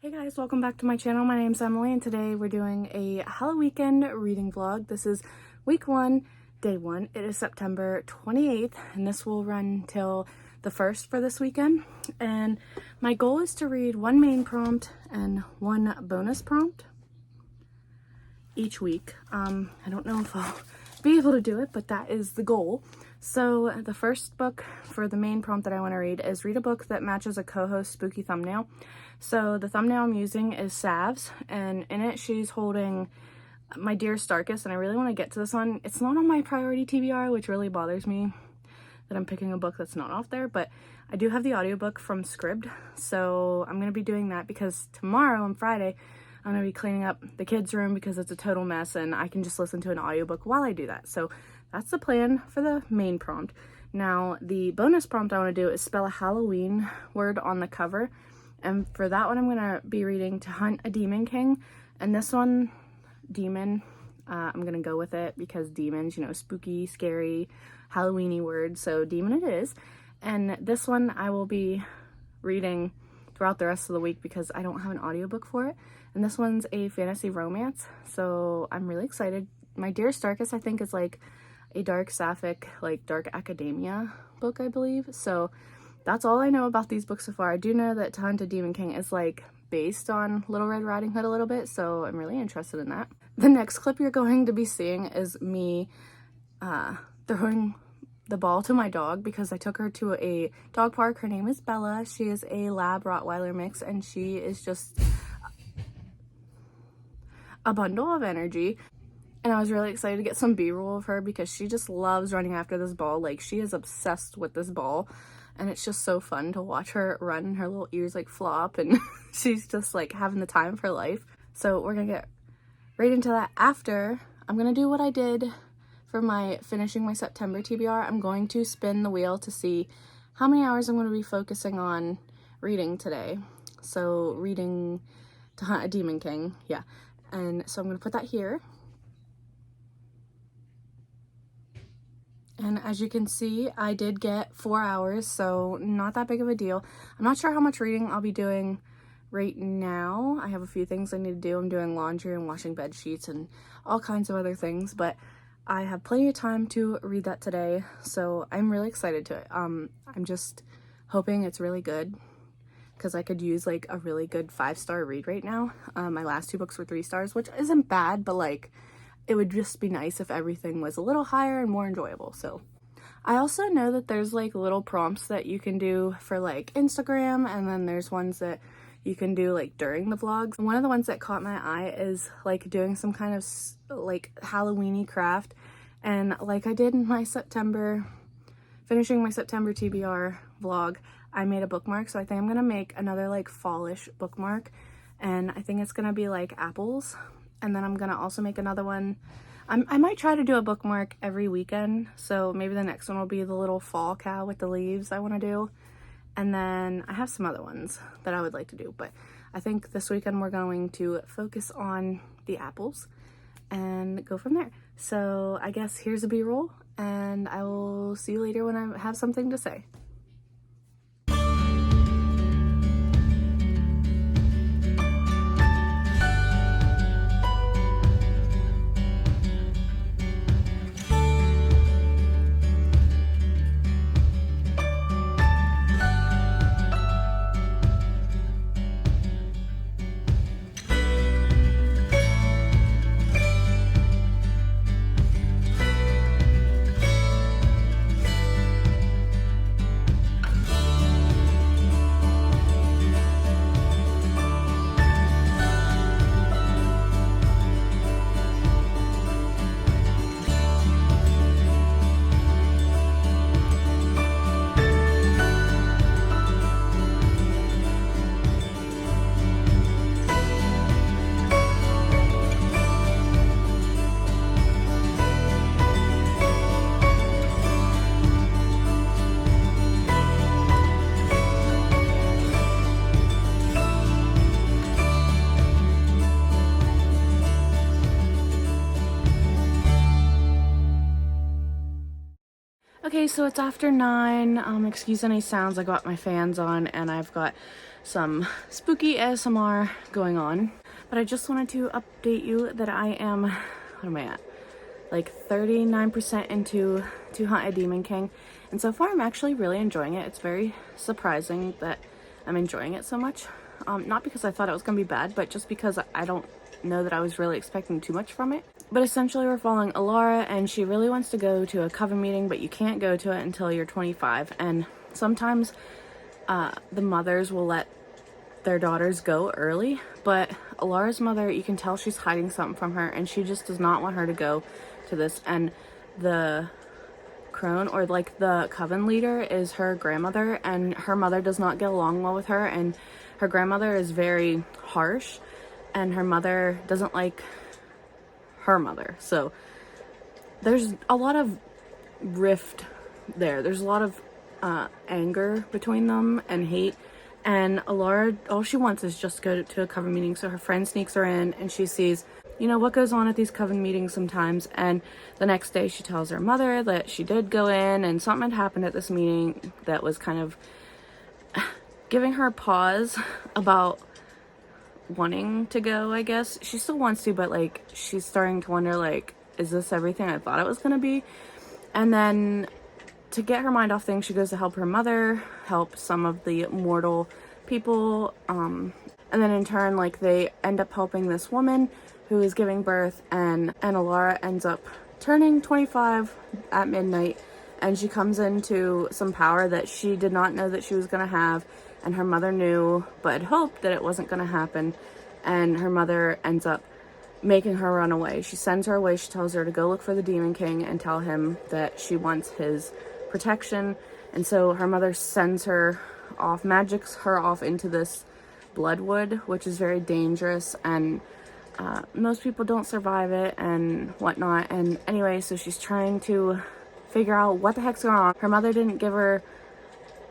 Hey guys, welcome back to my channel. My name's Emily and today we're doing a Halloweekend reading vlog. This is week 1, day 1. It is September 28th and this will run till the 1st for this weekend. And my goal is to read one main prompt and one bonus prompt each week. I don't know if I'll be able to do it, but that is the goal. So the first book for the main prompt that I want to read is read a book that matches a co-host spooky thumbnail. So the thumbnail I'm using is Sav's, and in it she's holding My Dear Starkest, and I really want to get to this one. It's not on my priority TBR, which really bothers me that I'm picking a book that's not off there, but I do have the audiobook from Scribd, so I'm going to be doing that because tomorrow on Friday I'm going to be cleaning up the kids' room because it's a total mess and I can just listen to an audiobook while I do that. So that's the plan for the main prompt. Now, the bonus prompt I want to do is spell a Halloween word on the cover. And for that one, I'm going to be reading To Hunt a Demon King. And this one, demon, I'm going to go with it because demons, you know, spooky, scary, Halloweeny words. So demon it is. And this one I will be reading throughout the rest of the week because I don't have an audiobook for it. And this one's a fantasy romance. So I'm really excited. My Dear Starkest, I think, is like a dark sapphic, like dark academia book, I believe. So that's all I know about these books so far. I do know that To Hunt a Demon King is like based on Little Red Riding Hood a little bit, so I'm really interested in that. The next clip you're going to be seeing is me throwing the ball to my dog because I took her to a dog park. Her name is Bella. She is a Lab Rottweiler mix and she is just a bundle of energy. And I was really excited to get some B-roll of her because she just loves running after this ball. Like, she is obsessed with this ball. And it's just so fun to watch her run and her little ears like flop and she's just like having the time of her life. So we're gonna get right into that. After, I'm gonna do what I did for my finishing my September TBR. I'm going to spin the wheel to see how many hours I'm going to be focusing on reading today. So reading To Hunt a Demon King, yeah. And so I'm gonna put that here. And as you can see, I did get 4 hours, so not that big of a deal. I'm not sure how much reading I'll be doing right now. I have a few things I need to do. I'm doing laundry and washing bed sheets and all kinds of other things, but I have plenty of time to read that today, so I'm really excited to it. I'm just hoping it's really good because I could use like a really good 5-star read right now. My last 2 books were 3 stars, which isn't bad, but like, it would just be nice if everything was a little higher and more enjoyable. So I also know that there's like little prompts that you can do for like Instagram, and then there's ones that you can do like during the vlogs. One of the ones that caught my eye is like doing some kind of like Halloweeny craft, and like I did in my finishing my September TBR vlog, I made a bookmark. So I think I'm gonna make another like fallish bookmark, and I think it's gonna be like apples. And then I'm gonna also make another one. I might try to do a bookmark every weekend. So maybe the next one will be the little fall cow with the leaves I wanna do. And then I have some other ones that I would like to do. But I think this weekend we're going to focus on the apples and go from there. So I guess here's a B-roll and I will see you later when I have something to say. Okay, so it's after 9. Excuse any sounds. I got my fans on and I've got some spooky ASMR going on. But I just wanted to update you that I am, what am I at? Like 39% into To Hunt a Demon King. And so far I'm actually really enjoying it. It's very surprising that I'm enjoying it so much. Not because I thought it was going to be bad, but just because I don't know that I was really expecting too much from it. But essentially we're following Alara, and she really wants to go to a coven meeting, but you can't go to it until you're 25. And sometimes the mothers will let their daughters go early, but Alara's mother, you can tell she's hiding something from her, and she just does not want her to go to this. And the crone, or like the coven leader, is her grandmother, and her mother does not get along well with her, and her grandmother is very harsh, and her mother doesn't like her mother. So there's a lot of rift there. There's a lot of anger between them and hate. And Alara, all she wants is just to go to a coven meeting. So her friend sneaks her in, and she sees, you know, what goes on at these coven meetings sometimes. And the next day she tells her mother that she did go in, and something had happened at this meeting that was kind of giving her a pause about wanting to go, I guess. She still wants to, but like she's starting to wonder, like, is this everything I thought it was gonna be? And then to get her mind off things, she goes to help her mother, help some of the mortal people, and then in turn, like, they end up helping this woman who is giving birth, and Alara ends up turning 25 at midnight, and she comes into some power that she did not know that she was gonna have, and her mother knew but had hoped that it wasn't gonna happen. And her mother ends up making her run away. She sends her away. She tells her to go look for the Demon King and tell him that she wants his protection. And so her mother sends her off, magics her off into this bloodwood, which is very dangerous, and most people don't survive it and whatnot. And anyway, so she's trying to figure out what the heck's going on. Her mother didn't give her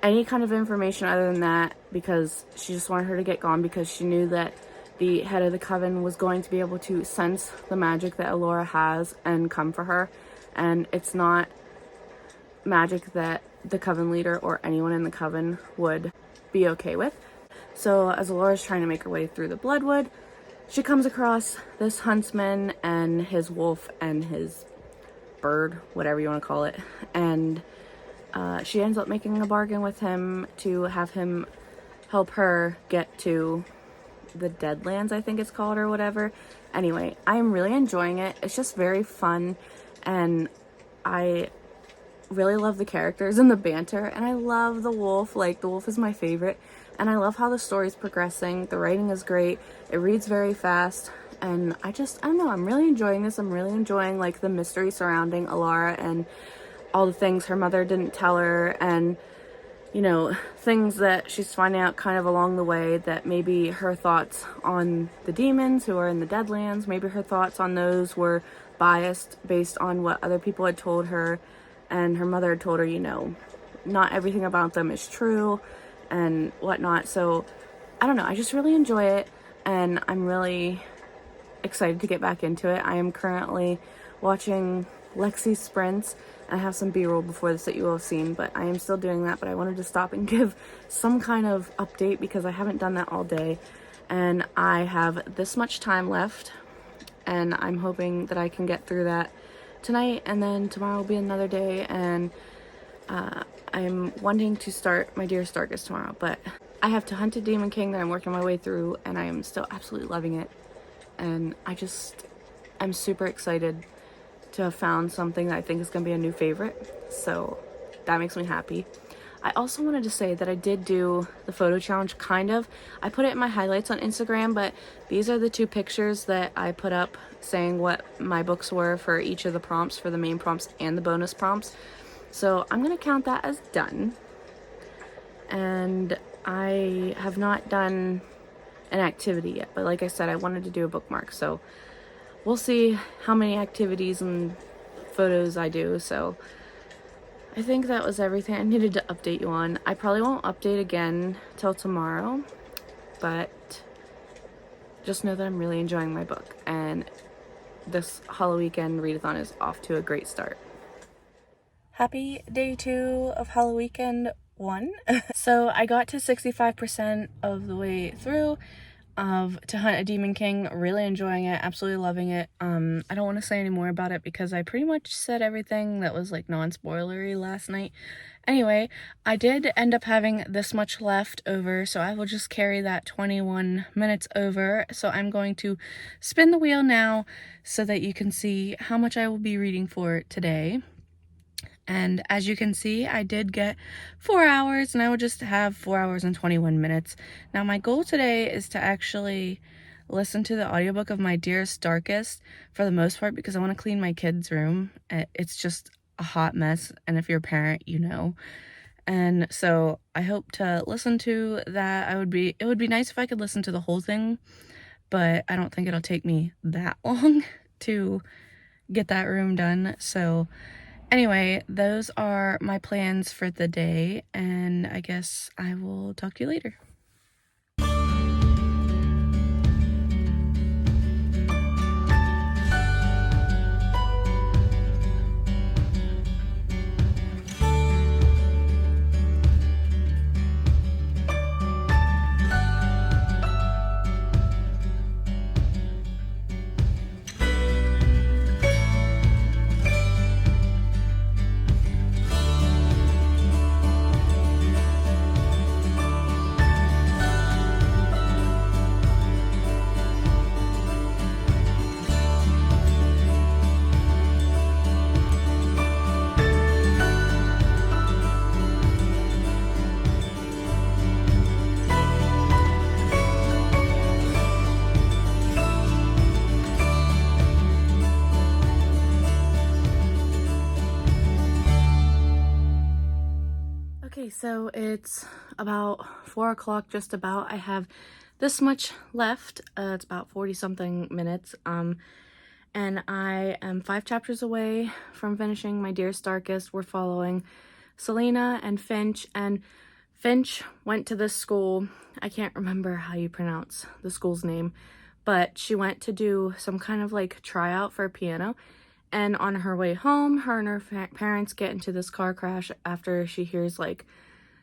any kind of information other than that, because she just wanted her to get gone, because she knew that the head of the coven was going to be able to sense the magic that Alara has and come for her. And it's not magic that the coven leader or anyone in the coven would be okay with. So as Alara's trying to make her way through the bloodwood, she comes across this huntsman and his wolf and his bird, whatever you want to call it. And she ends up making a bargain with him to have him help her get to the Deadlands, I think it's called, or whatever. Anyway, I'm really enjoying it. It's just very fun, and I really love the characters and the banter, and I love the wolf. Like, the wolf is my favorite, and I love how the story's progressing. The writing is great. It reads very fast, and I don't know, I'm really enjoying this. I'm really enjoying, like, the mystery surrounding Alara and all the things her mother didn't tell her, and, you know, things that she's finding out kind of along the way, that maybe her thoughts on the demons who are in the Deadlands, maybe her thoughts on those were biased based on what other people had told her, and her mother had told her, you know, not everything about them is true and whatnot. So I don't know, I just really enjoy it, and I'm really excited to get back into it. I am currently watching Lexi's sprints. I have some b-roll before this that you will have seen, but I am still doing that. But I wanted to stop and give some kind of update because I haven't done that all day, and I have this much time left, and I'm hoping that I can get through that tonight, and then tomorrow will be another day. And I'm wanting to start my Dearest Darkest tomorrow, but I have To Hunt a Demon King that I'm working my way through, and I am still absolutely loving it. And I'm super excited to have found something that I think is going to be a new favorite, so that makes me happy. I also wanted to say that I did do the photo challenge, kind of. I put it in my highlights on Instagram, but these are the two pictures that I put up saying what my books were for each of the prompts, for the main prompts and the bonus prompts. So I'm going to count that as done. And I have not done an activity yet, but like I said, I wanted to do a bookmark, so we'll see how many activities and photos I do. So I think that was everything I needed to update you on. I probably won't update again till tomorrow, but just know that I'm really enjoying my book, and this Halloweekend readathon is off to a great start. Happy day 2 of Halloweekend 1. So I got to 65% of the way through of To Hunt a Demon King. Really enjoying it, absolutely loving it. I don't want to say any more about it because I pretty much said everything that was like non-spoilery last night. Anyway, I did end up having this much left over, so I will just carry that 21 minutes over. So I'm going to spin the wheel now so that you can see how much I will be reading for today. And as you can see, I did get 4 hours, and I will just have 4 hours and 21 minutes. Now, my goal today is to actually listen to the audiobook of My Dearest Darkest for the most part, because I want to clean my kids' room. It's just a hot mess, and if you're a parent, you know. And so I hope to listen to that. It would be nice if I could listen to the whole thing, but I don't think it'll take me that long to get that room done. So anyway, those are my plans for the day, and I guess I will talk to you later. Okay, so it's about 4 o'clock, just about. I have this much left. It's about 40 something minutes. And I am 5 chapters away from finishing My Dearest Darkest. We're following Selena and Finch went to this school. I can't remember how you pronounce the school's name, but she went to do some kind of like tryout for piano. And on her way home, her and her parents get into this car crash after she hears like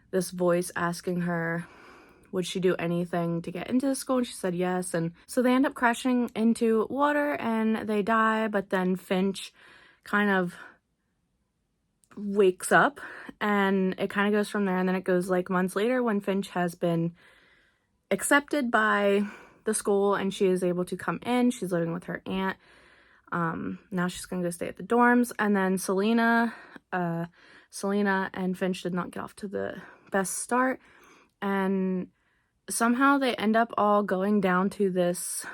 this voice asking her, would she do anything to get into the school? And she said yes. And so they end up crashing into water and they die. But then Finch kind of wakes up, and it kind of goes from there. And then it goes like months later when Finch has been accepted by the school and she is able to come in. She's living with her aunt. Now she's gonna go stay at the dorms. And then Selena and Finch did not get off to the best start, and somehow they end up all going down to this,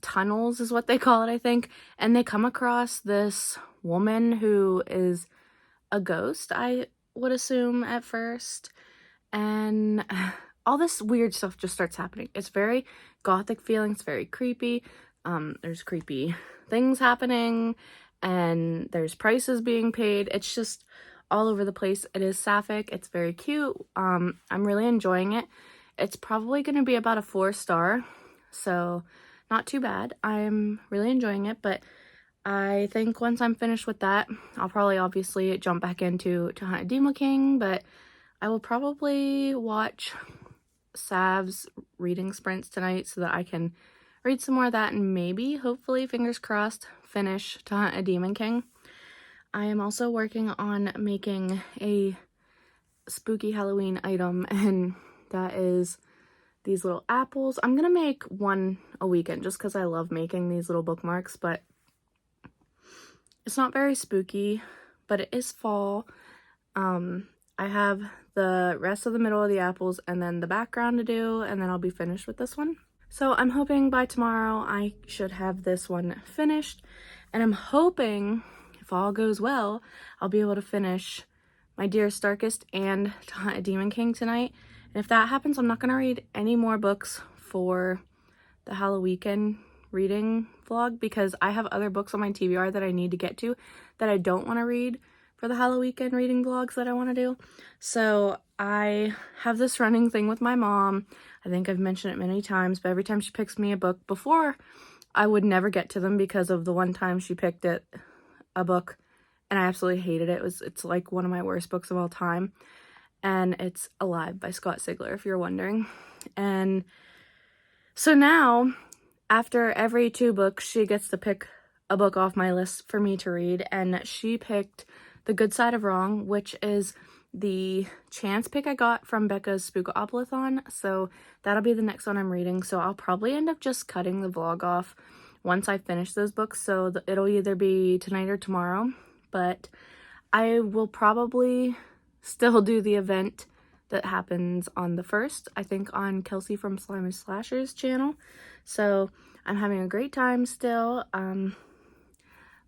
tunnels is what they call it, I think, and they come across this woman who is a ghost, I would assume at first, and all this weird stuff just starts happening. It's very gothic feeling, it's very creepy. There's creepy things happening, and there's prices being paid. It's just all over the place. It is sapphic. It's very cute. I'm really enjoying it. It's probably going to be about a 4-star, so not too bad. I'm really enjoying it, but I think once I'm finished with that, I'll probably obviously jump back into To Hunt a Demon King, but I will probably watch Sav's reading sprints tonight so that I can read some more of that and maybe, hopefully, fingers crossed, finish To Hunt a Demon King. I am also working on making a spooky Halloween item, and that is these little apples. I'm gonna make one a weekend just because I love making these little bookmarks, but it's not very spooky, but it is fall. I have the rest of the middle of the apples and then the background to do, and then I'll be finished with this one. So I'm hoping by tomorrow I should have this one finished, and I'm hoping, if all goes well, I'll be able to finish My Dearest Darkest and To Hunt a Demon King tonight. And if that happens, I'm not going to read any more books for the Halloweekend reading vlog, because I have other books on my TBR that I need to get to that I don't want to read for the Halloweekend reading vlogs that I want to do. So I have this running thing with my mom. I think I've mentioned it many times, but every time she picks me a book, before I would never get to them because of the one time she picked a book and I absolutely hated it. It's like one of my worst books of all time, and it's Alive by Scott Sigler, if you're wondering. And so now, after every 2 books, she gets to pick a book off my list for me to read, and she picked The Good Side of Wrong, which is the chance pick I got from Becca's Spookathon, so that'll be the next one I'm reading. So I'll probably end up just cutting the vlog off once I finish those books, so it'll either be tonight or tomorrow, but I will probably still do the event that happens on the 1st, I think on Kelsey from Slimy Slasher's channel. So I'm having a great time still,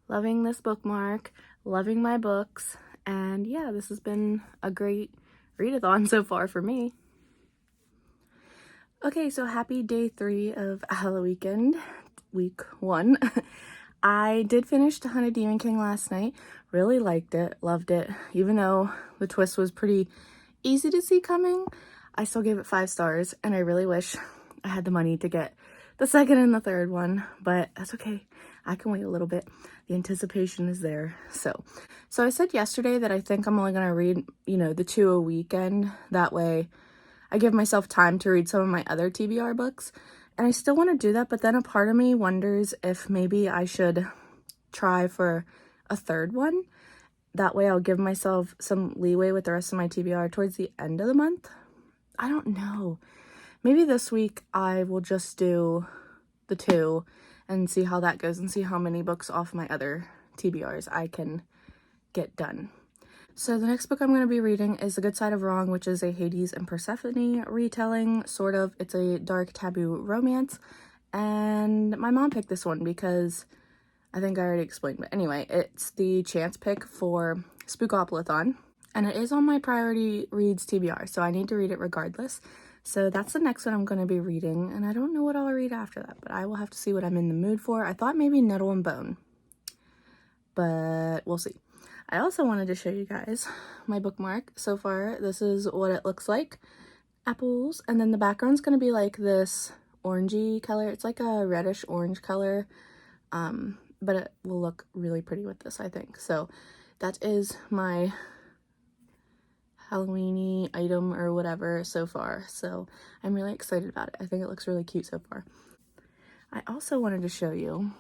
loving this bookmark, loving my books, and yeah, this has been a great readathon so far for me. Okay, so happy day 3 of Halloweekend, week 1. I did finish The Hunted Demon King last night. Really liked it, loved it. Even though the twist was pretty easy to see coming, I still gave it 5 stars, and I really wish I had the money to get the 2nd and the 3rd one, but that's okay. I can wait a little bit. The anticipation is there. So I said yesterday that I think I'm only going to read, the 2 a weekend. That way I give myself time to read some of my other TBR books. And I still want to do that, but then a part of me wonders if maybe I should try for a 3rd one. That way I'll give myself some leeway with the rest of my TBR towards the end of the month. I don't know. Maybe this week I will just do the 2 and see how that goes and see how many books off my other TBRs I can get done. So the next book I'm going to be reading is The Good Side of Wrong, which is a Hades and Persephone retelling, sort of. It's a dark taboo romance, and my mom picked this one because I think I already explained, but anyway, it's the chance pick for Spookathon, and it is on my priority reads TBR, so I need to read it regardless. So that's the next one I'm going to be reading, and I don't know what I'll read after that, but I will have to see what I'm in the mood for. I thought maybe Nettle and Bone, but we'll see. I also wanted to show you guys my bookmark. So far, this is what it looks like. Apples, and then the background's going to be like this orangey color. It's like a reddish orange color, but it will look really pretty with this, I think. So that is my Halloween-y item or whatever so far. So I'm really excited about it. I think it looks really cute so far. I also wanted to show you,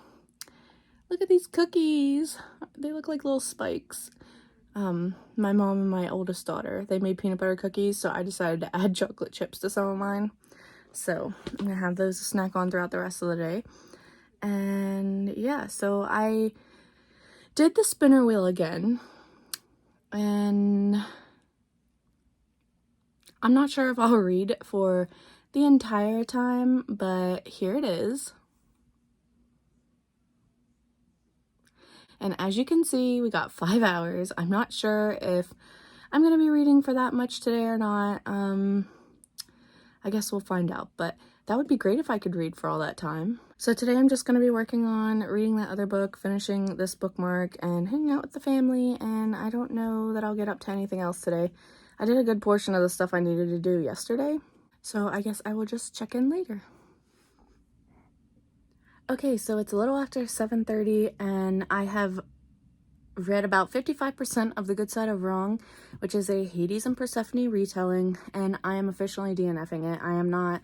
look at these cookies. They look like little spikes. My mom and my oldest daughter, they made peanut butter cookies, so I decided to add chocolate chips to some of mine. So I'm gonna have those to snack on throughout the rest of the day. And yeah, so I did the spinner wheel again, and I'm not sure if I'll read for the entire time, but here it is. And as you can see, we got 5 hours. I'm not sure if I'm going to be reading for that much today or not. I guess we'll find out, but that would be great if I could read for all that time. So today I'm just going to be working on reading that other book, finishing this bookmark, and hanging out with the family, and I don't know that I'll get up to anything else today. I did a good portion of the stuff I needed to do yesterday, so I guess I will just check in later. Okay, so it's a little after 7:30, and I have read about 55% of The Good Side of Wrong, which is a Hades and Persephone retelling, and I am officially DNFing it. I am not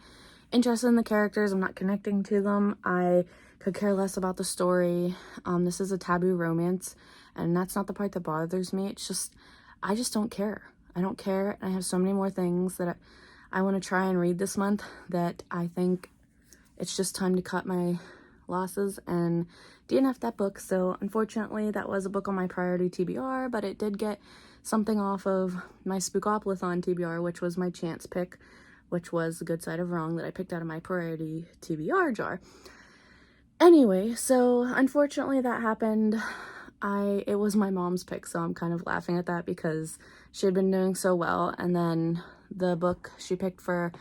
interested in the characters. I'm not connecting to them. I could care less about the story. This is a taboo romance, and that's not the part that bothers me. It's just, I just don't care. I don't care, and I have so many more things that I want to try and read this month that I think it's just time to cut my losses and DNF that book. So unfortunately, that was a book on my priority TBR, but it did get something off of my Spookathon TBR, which was my chance pick, which was The Good Side of Wrong that I picked out of my priority TBR jar. Anyway, so unfortunately that happened. It was my mom's pick, so I'm kind of laughing at that because she had been doing so well, and then the book she picked for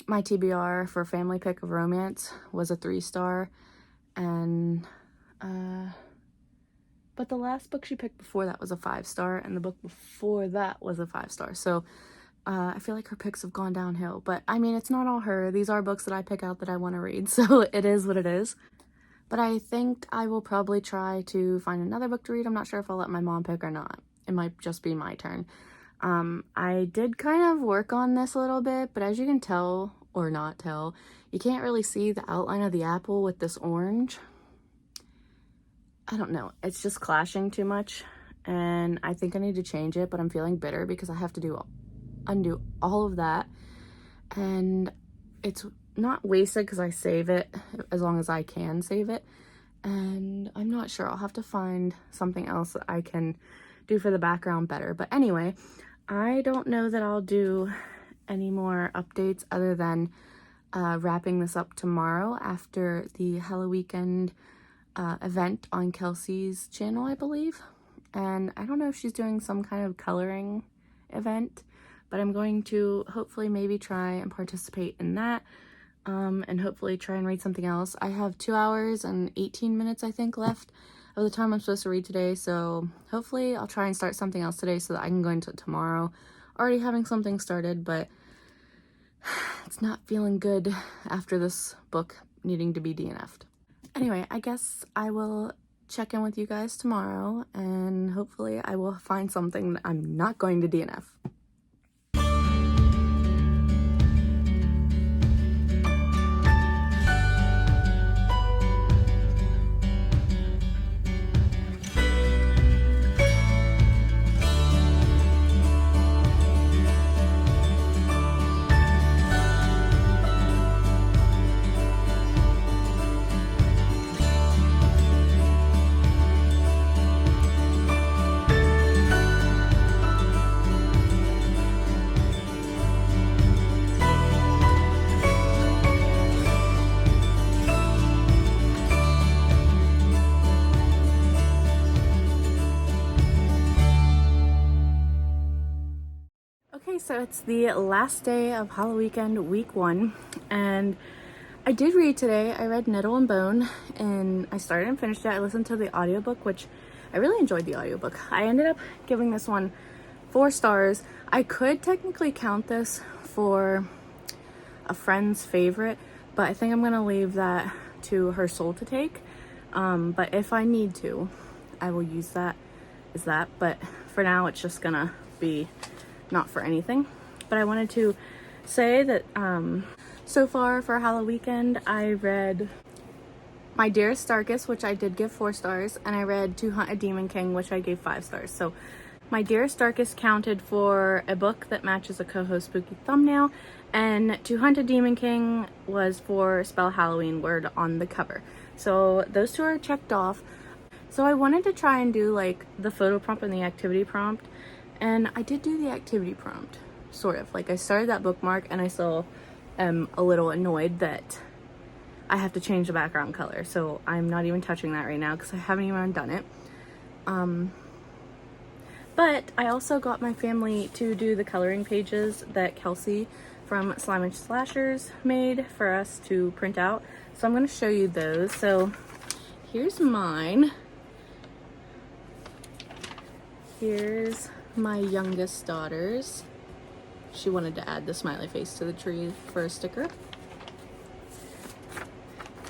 my TBR for family pick of romance was a 3-star, and but the last book she picked before that was a 5-star, and the book before that was a 5-star. So I feel like her picks have gone downhill, but I mean, it's not all her. These are books that I pick out that I want to read, so it is what it is. but I think I will probably try to find another book to read. I'm not sure if I'll let my mom pick or not. It might just be my turn. I did kind of work on this a little bit, but as you can tell, or not tell, you can't really see the outline of the apple with this orange. I don't know, it's just clashing too much, and I think I need to change it, but I'm feeling bitter because I have to undo all of that, and it's not wasted because I save it as long as I can save it, and I'm not sure. I'll have to find something else that I can do for the background better. But anyway, I don't know that I'll do any more updates other than wrapping this up tomorrow after the Halloweekend event on Kelsey's channel, I believe. And I don't know if she's doing some kind of coloring event, but I'm going to hopefully maybe try and participate in that, and hopefully try and read something else. I have 2 hours and 18 minutes, I think, left of the time I'm supposed to read today, so hopefully I'll try and start something else today so that I can go into tomorrow already having something started, but it's not feeling good after this book needing to be DNF'd. Anyway, I guess I will check in with you guys tomorrow, and hopefully I will find something that I'm not going to DNF. Okay, so it's the last day of Halloweekend week 1, and I did read today. I read Nettle and Bone, and I started and finished it. I listened to the audiobook, which I really enjoyed the audiobook. I ended up giving this one 4 stars. I could technically count this for a friend's favorite, but I think I'm going to leave that to her soul to take. But if I need to, I will use that as that. But for now, it's just going to be not for anything. But I wanted to say that so far for Halloweekend, I read My Dearest Darkest, which I did give 4 stars, and I read To Hunt a Demon King, which I gave 5 stars. So My Dearest Darkest counted for a book that matches a Coho spooky thumbnail, and To Hunt a Demon King was for Spell Halloween word on the cover. So those 2 are checked off. So I wanted to try and do like the photo prompt and the activity prompt, and I did do the activity prompt, sort of. Like, I started that bookmark, and I still am a little annoyed that I have to change the background color. So I'm not even touching that right now because I haven't even undone it. But I also got my family to do the coloring pages that Kelsey from Slime and Slashers made for us to print out. So I'm going to show you those. So here's mine. Here's my youngest daughter's. She wanted to add the smiley face to the tree for a sticker.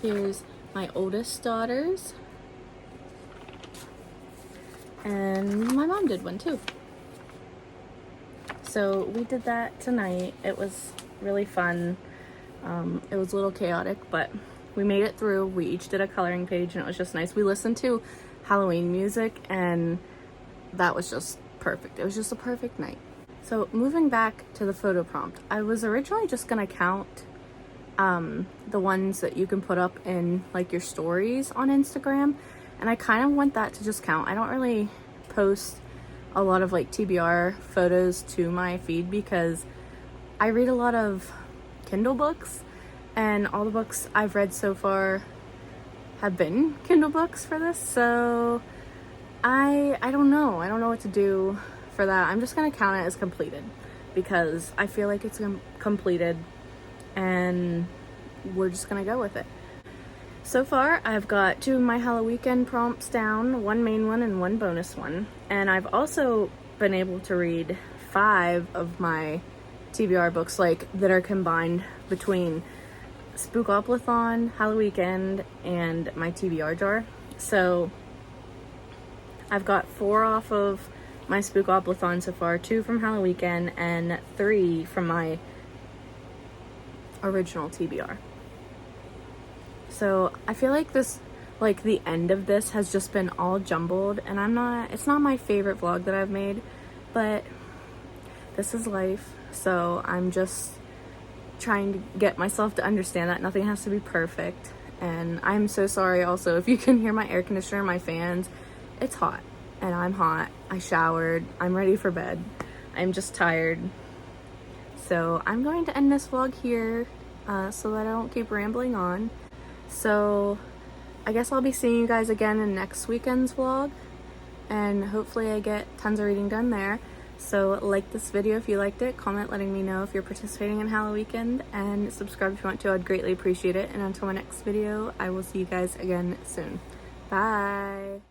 Here's my oldest daughter's. And my mom did one too. So we did that tonight. It was really fun. It was a little chaotic, but we made it through. We each did a coloring page, and it was just nice. We listened to Halloween music, and that was just perfect. It was just a perfect night. So moving back to the photo prompt, I was originally just gonna count the ones that you can put up in like your stories on Instagram, and I kind of want that to just count. I don't really post a lot of like TBR photos to my feed because I read a lot of Kindle books, and all the books I've read so far have been Kindle books for this, so I don't know what to do for that. I'm just gonna count it as completed because I feel like it's completed, and we're just gonna go with it. So far, I've got 2 of my Halloweekend prompts down, 1 main one and 1 bonus one, and I've also been able to read 5 of my TBR books, like, that are combined between Spookoplathon, Halloweekend, and my TBR jar. So I've got 4 off of my Spookoplathon so far, 2 from Halloweekend and 3 from my original TBR. So I feel like this, like the end of this has just been all jumbled, and it's not my favorite vlog that I've made, but this is life. So I'm just trying to get myself to understand that nothing has to be perfect. And I'm so sorry also if you can hear my air conditioner, my fans. It's hot and I'm hot. I showered. I'm ready for bed. I'm just tired. So I'm going to end this vlog here so that I don't keep rambling on. So I guess I'll be seeing you guys again in next weekend's vlog, and hopefully I get tons of reading done there. So like this video if you liked it, comment letting me know if you're participating in Halloweekend, and subscribe if you want to. I'd greatly appreciate it. And until my next video, I will see you guys again soon. Bye!